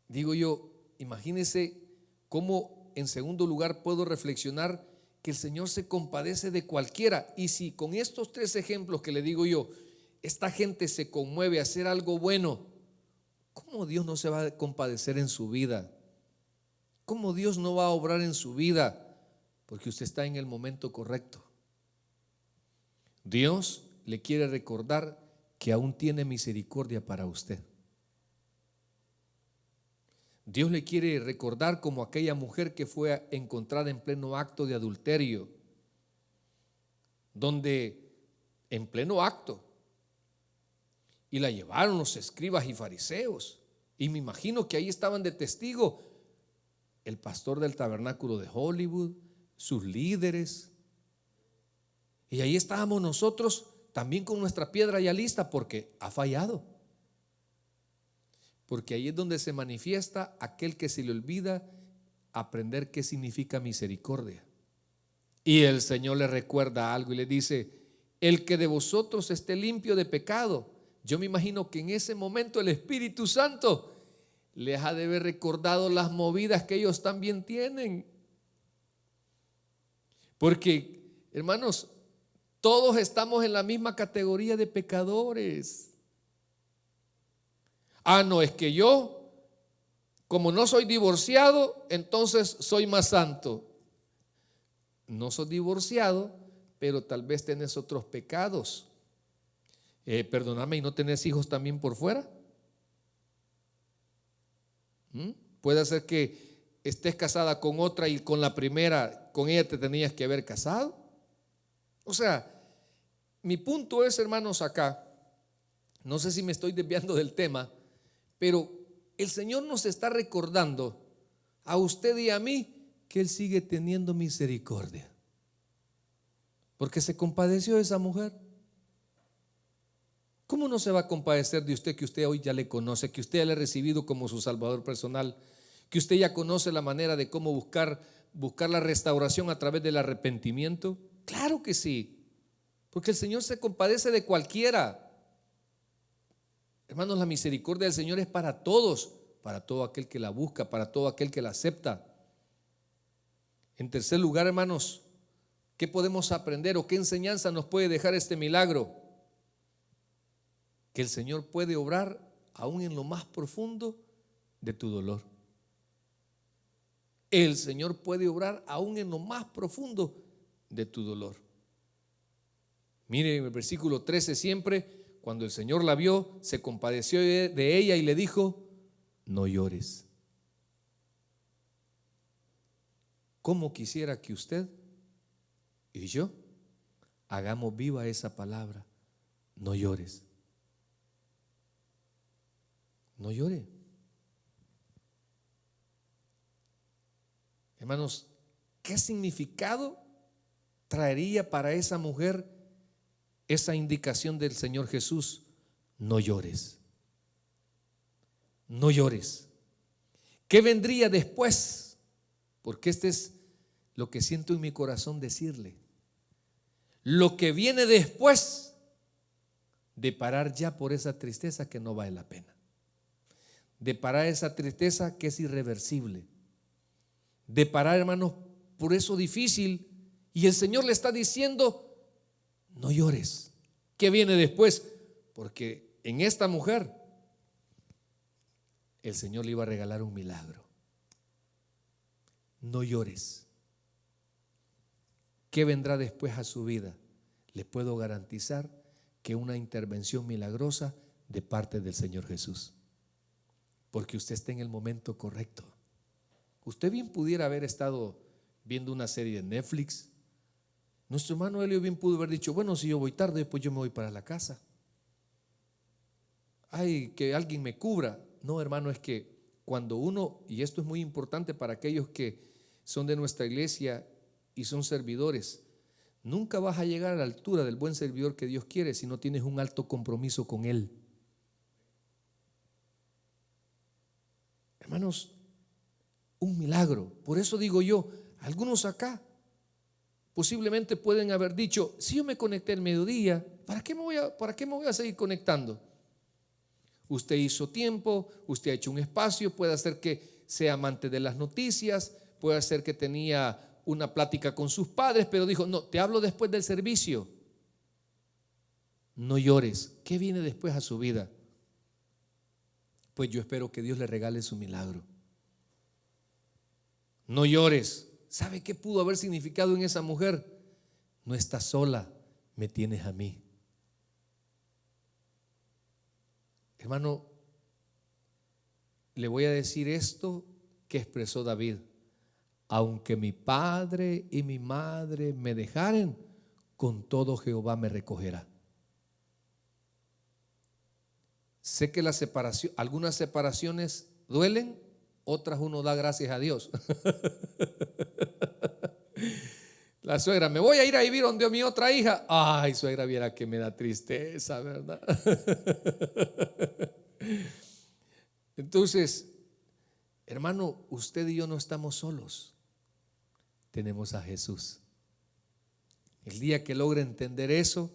digo yo, imagínense cómo en segundo lugar puedo reflexionar que el Señor se compadece de cualquiera. Y si con estos 3 ejemplos que le digo yo, esta gente se conmueve a hacer algo bueno, ¿cómo Dios no se va a compadecer en su vida? ¿Cómo Dios no va a obrar en su vida? Porque usted está en el momento correcto. Dios le quiere recordar que aún tiene misericordia para usted. Dios le quiere recordar como aquella mujer que fue encontrada en pleno acto de adulterio, donde en pleno acto, y la llevaron los escribas y fariseos, y me imagino que ahí estaban de testigo el pastor del tabernáculo de Hollywood, sus líderes, y ahí estábamos nosotros también con nuestra piedra ya lista, porque ha fallado. Porque ahí es donde se manifiesta aquel que se le olvida aprender qué significa misericordia. Y el Señor le recuerda algo y le dice: el que de vosotros esté limpio de pecado. Yo me imagino que en ese momento el Espíritu Santo les ha de haber recordado las movidas que ellos también tienen. Porque, hermanos, todos estamos en la misma categoría de pecadores. No, es que yo, como no soy divorciado, entonces soy más santo. No sos divorciado, pero tal vez tenés otros pecados. Perdóname, ¿y no tenés hijos también por fuera? Puede ser que estés casada con otra y con la primera, con ella te tenías que haber casado. O sea, mi punto es, hermanos, acá, no sé si me estoy desviando del tema, pero el Señor nos está recordando a usted y a mí que Él sigue teniendo misericordia, porque se compadeció de esa mujer. ¿Cómo no se va a compadecer de usted, que usted hoy ya le conoce, que usted ya le ha recibido como su Salvador personal, que usted ya conoce la manera de cómo buscar la restauración a través del arrepentimiento? Claro que sí, porque el Señor se compadece de cualquiera. Hermanos, la misericordia del Señor es para todos, para todo aquel que la busca, para todo aquel que la acepta. En tercer lugar, hermanos, ¿qué podemos aprender o qué enseñanza nos puede dejar este milagro? Que el Señor puede obrar aún en lo más profundo de tu dolor. El Señor puede obrar aún en lo más profundo de tu dolor. Mire en el versículo 13, siempre cuando el Señor la vio, se compadeció de ella y le dijo: no llores. ¿Cómo quisiera que usted y yo hagamos viva esa palabra? No llores. No llore. Hermanos, ¿qué significado traería para esa mujer esa indicación del Señor Jesús? No llores. No llores. ¿Qué vendría después? Porque este es lo que siento en mi corazón decirle. Lo que viene después de parar ya por esa tristeza que no vale la pena, de parar esa tristeza que es irreversible, de parar, hermanos, por eso difícil. Y el Señor le está diciendo: no llores. ¿Qué viene después? Porque en esta mujer el Señor le iba a regalar un milagro. No llores. ¿Qué vendrá después a su vida? Le puedo garantizar que una intervención milagrosa de parte del Señor Jesús, porque usted está en el momento correcto. Usted bien pudiera haber estado viendo una serie de Netflix. Nuestro hermano Elio bien pudo haber dicho: bueno, si yo voy tarde, pues yo me voy para la casa. Ay, que alguien me cubra. No, hermano, es que cuando uno, y esto es muy importante para aquellos que son de nuestra iglesia y son servidores, Nunca vas a llegar a la altura del buen servidor que Dios quiere si no tienes un alto compromiso con Él. Hermanos, un milagro. Por eso digo yo, algunos acá posiblemente pueden haber dicho: si yo me conecté al mediodía, ¿para qué me voy a seguir conectando? Usted hizo tiempo, usted ha hecho un espacio, puede hacer que sea amante de las noticias, puede hacer que tenía una plática con sus padres, pero dijo: no, te hablo después del servicio. No llores. ¿Qué viene después a su vida? Pues yo espero que Dios le regale su milagro. No llores. ¿Sabe qué pudo haber significado en esa mujer? No estás sola, me tienes a mí. Hermano, le voy a decir esto que expresó David: aunque mi padre y mi madre me dejaren, con todo Jehová me recogerá. Sé que algunas separaciones duelen, otras uno da gracias a Dios. La suegra: me voy a ir a vivir donde mi otra hija. Ay, suegra, viera que me da tristeza, ¿verdad? Entonces, hermano, usted y yo no estamos solos. Tenemos a Jesús. El día que logre entender eso,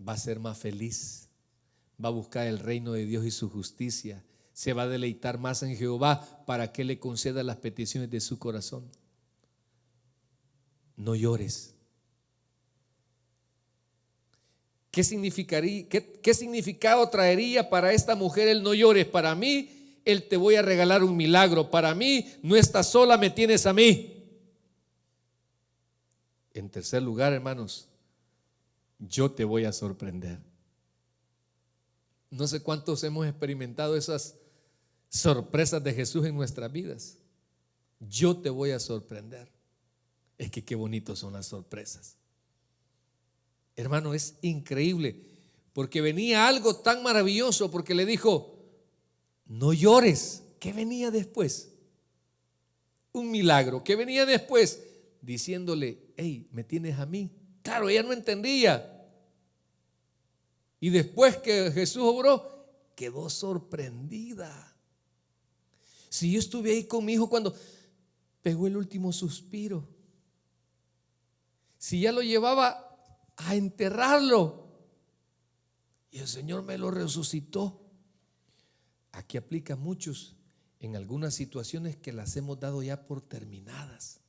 va a ser más feliz. Va a buscar el reino de Dios y su justicia. Se va a deleitar más en Jehová para que le conceda las peticiones de su corazón. No llores. ¿Qué significado traería para esta mujer el no llores? Para mí, el te voy a regalar un milagro. Para mí, no estás sola, me tienes a mí. En tercer lugar, hermanos, yo te voy a sorprender. No sé cuántos hemos experimentado esas sorpresas de Jesús en nuestras vidas. Yo te voy a sorprender. Es que qué bonitos son las sorpresas. Hermano, es increíble, porque venía algo tan maravilloso, porque le dijo: no llores. ¿Qué venía después? Un milagro. ¿Qué venía después? Diciéndole: hey, me tienes a mí. Claro, ella no entendía. Y después que Jesús obró, quedó sorprendida. Si yo estuve ahí con mi hijo cuando pegó el último suspiro, si ya lo llevaba a enterrarlo y el Señor me lo resucitó. Aquí aplica a muchos en algunas situaciones que las hemos dado ya por terminadas.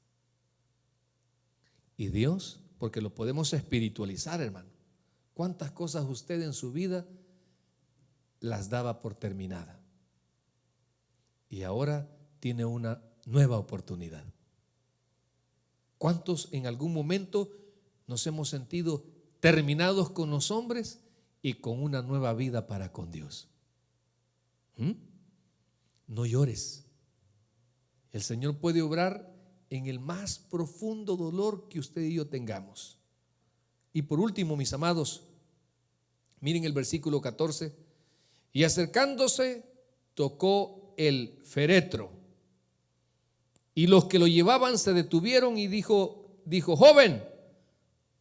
Y Dios, porque lo podemos espiritualizar, hermano, ¿cuántas cosas usted en su vida las daba por terminada? Y ahora tiene una nueva oportunidad. ¿Cuántos en algún momento nos hemos sentido terminados con los hombres y con una nueva vida para con Dios? No llores. El Señor puede obrar en el más profundo dolor que usted y yo tengamos. Y por último, mis amados, miren el versículo 14: y acercándose tocó el féretro, y los que lo llevaban se detuvieron, y dijo: joven,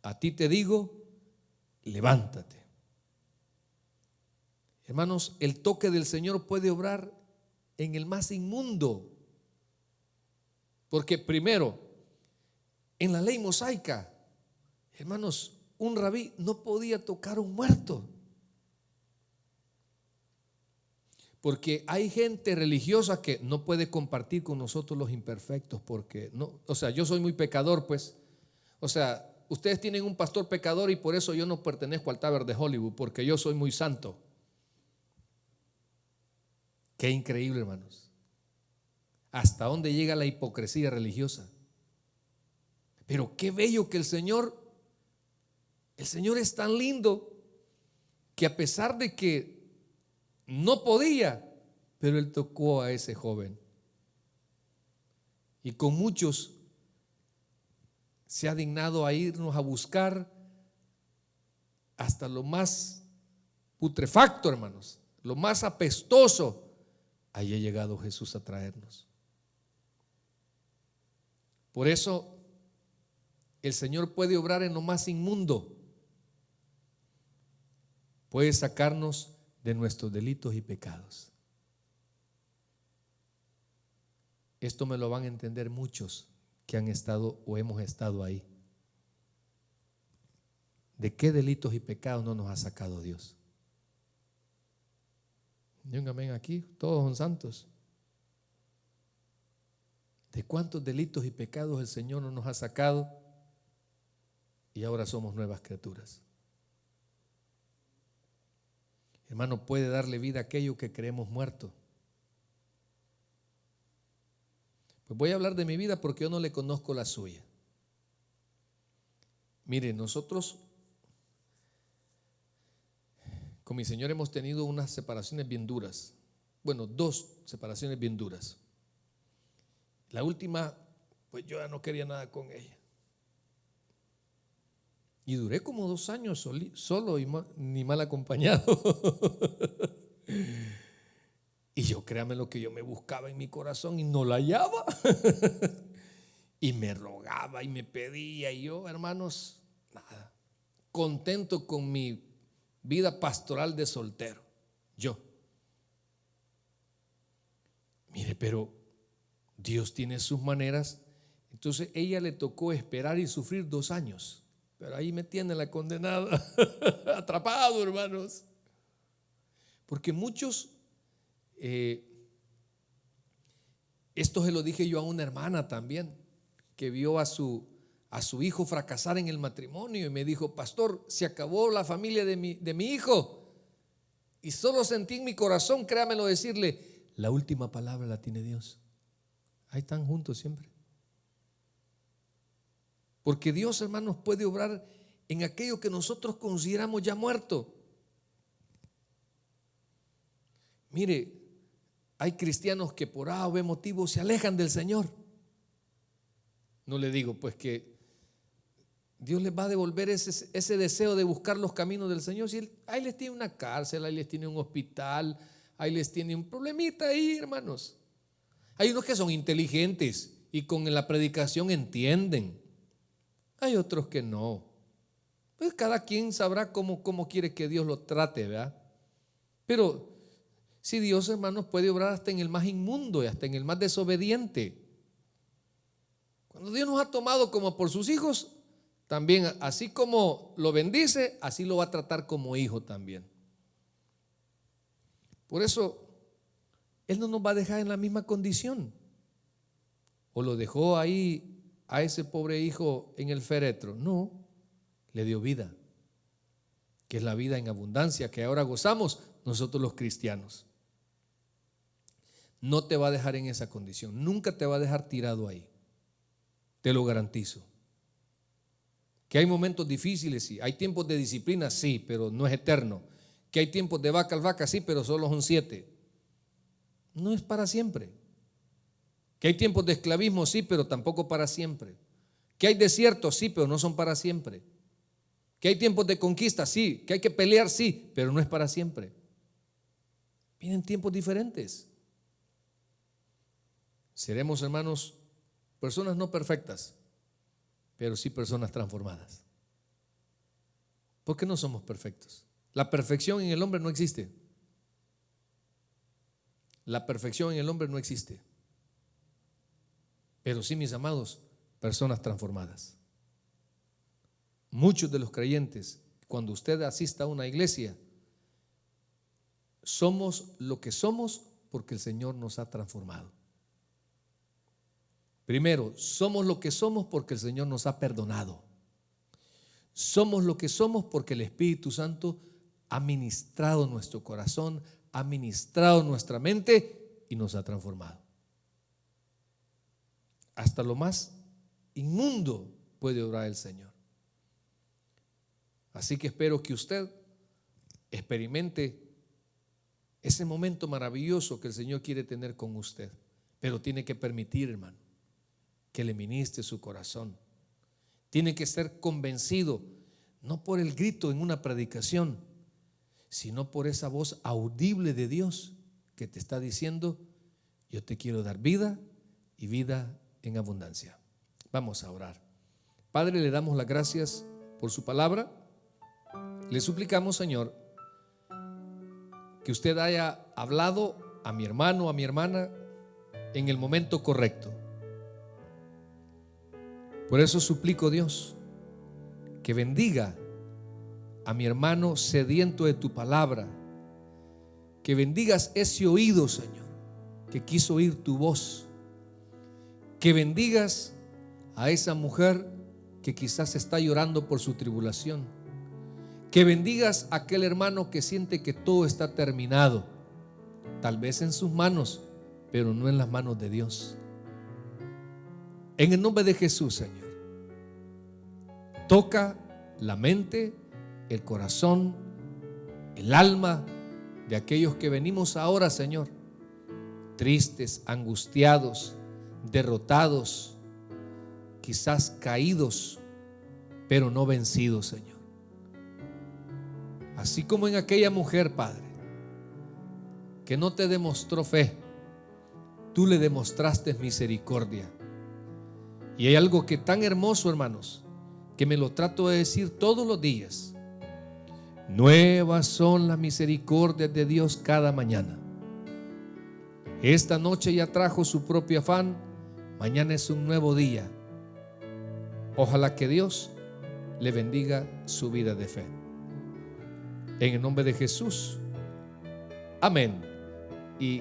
a ti te digo, levántate. Hermanos, el toque del Señor puede obrar en el más inmundo, porque primero, en la ley mosaica, hermanos, un rabí no podía tocar a un muerto, porque hay gente religiosa que no puede compartir con nosotros los imperfectos, porque no, o sea, yo soy muy pecador, pues, o sea, ustedes tienen un pastor pecador y por eso yo no pertenezco al Tower de Hollywood, porque yo soy muy santo. Qué increíble, hermanos, hasta dónde llega la hipocresía religiosa. Pero qué bello que el Señor es tan lindo, que a pesar de que no podía, pero Él tocó a ese joven. Y con muchos se ha dignado a irnos a buscar hasta lo más putrefacto, hermanos, lo más apestoso. Ahí ha llegado Jesús a traernos. Por eso el Señor puede obrar en lo más inmundo. Puede sacarnos de nuestros delitos y pecados. Esto me lo van a entender muchos que han estado o hemos estado ahí. ¿De qué delitos y pecados no nos ha sacado Dios? Y un amén aquí, todos son santos. ¿De cuántos delitos y pecados el Señor no nos ha sacado? Y ahora somos nuevas criaturas. Hermano, puede darle vida a aquello que creemos muerto. Pues voy a hablar de mi vida porque yo no le conozco la suya. Mire, nosotros con mi Señor hemos tenido unas separaciones bien duras. Bueno, 2 separaciones bien duras. La última, pues yo ya no quería nada con ella. Y duré como 2 años solo y ni mal acompañado. Y yo, créame lo que yo me buscaba en mi corazón y no la hallaba. Y me rogaba y me pedía. Y yo, hermanos, nada. Contento con mi vida pastoral de soltero. Yo. Mire, pero Dios tiene sus maneras. Entonces ella le tocó esperar y sufrir 2 años. Pero ahí me tiene la condenada. Atrapado, hermanos. Porque muchos, esto se lo dije yo a una hermana también, que vio a su hijo fracasar en el matrimonio y me dijo: pastor, se acabó la familia de mi hijo. Y solo sentí en mi corazón, créamelo, decirle: la última palabra la tiene Dios. Ahí están juntos siempre. Porque Dios, hermanos, puede obrar en aquello que nosotros consideramos ya muerto. Mire, hay cristianos que por A o B motivo se alejan del Señor. No le digo pues que Dios les va a devolver ese deseo de buscar los caminos del Señor. Si ahí les tiene una cárcel, ahí les tiene un hospital, ahí les tiene un problemita ahí, hermanos. Hay unos que son inteligentes y con la predicación entienden. Hay otros que no. Pues cada quien sabrá cómo quiere que Dios lo trate, ¿verdad? Pero si Dios, hermanos, puede obrar hasta en el más inmundo y hasta en el más desobediente. Cuando Dios nos ha tomado como por sus hijos, también así como lo bendice, así lo va a tratar como hijo también. Por eso Él no nos va a dejar en la misma condición. O lo dejó ahí a ese pobre hijo en el féretro. No, le dio vida, que es la vida en abundancia que ahora gozamos nosotros los cristianos. No te va a dejar en esa condición, nunca te va a dejar tirado ahí, te lo garantizo. Que hay momentos difíciles, sí, hay tiempos de disciplina, sí, pero no es eterno. Que hay tiempos de vaca al vaca, sí, pero solo son 7. No es para siempre. Que hay tiempos de esclavismo, sí, pero tampoco para siempre. Que hay desiertos, sí, pero no son para siempre. Que hay tiempos de conquista, sí. Que hay que pelear, sí, pero no es para siempre. Vienen tiempos diferentes. Seremos, hermanos, personas no perfectas, pero sí personas transformadas. ¿Por qué no somos perfectos? La perfección en el hombre no existe. La perfección en el hombre no existe. Pero sí, mis amados, personas transformadas. Muchos de los creyentes, cuando usted asista a una iglesia, somos lo que somos porque el Señor nos ha transformado. Primero, somos lo que somos porque el Señor nos ha perdonado. Somos lo que somos porque el Espíritu Santo ha ministrado nuestro corazón, ha ministrado nuestra mente y nos ha transformado. Hasta lo más inmundo puede obrar el Señor. Así que espero que usted experimente ese momento maravilloso que el Señor quiere tener con usted. Pero tiene que permitir, hermano, que le ministre su corazón. Tiene que ser convencido, no por el grito en una predicación, sino por esa voz audible de Dios que te está diciendo: yo te quiero dar vida y vida en abundancia. Vamos a orar. Padre, le damos las gracias por su palabra. Le suplicamos, Señor, que usted haya hablado a mi hermano, a mi hermana, en el momento correcto. Por eso suplico, Dios, que bendiga a mi hermano sediento de tu palabra, que bendigas ese oído, Señor, que quiso oír tu voz, que bendigas a esa mujer que quizás está llorando por su tribulación, que bendigas a aquel hermano que siente que todo está terminado, tal vez en sus manos, pero no en las manos de Dios. En el nombre de Jesús, Señor, toca la mente, el corazón, el alma de aquellos que venimos ahora, Señor, tristes, angustiados, derrotados, quizás caídos, pero no vencidos, Señor. Así como en aquella mujer, Padre, que no te demostró fe, tú le demostraste misericordia. Y hay algo que tan hermoso, hermanos, que me lo trato de decir todos los días: nuevas son las misericordias de Dios cada mañana. Esta noche ya trajo su propio afán, mañana es un nuevo día. Ojalá que Dios le bendiga su vida de fe. En el nombre de Jesús, amén y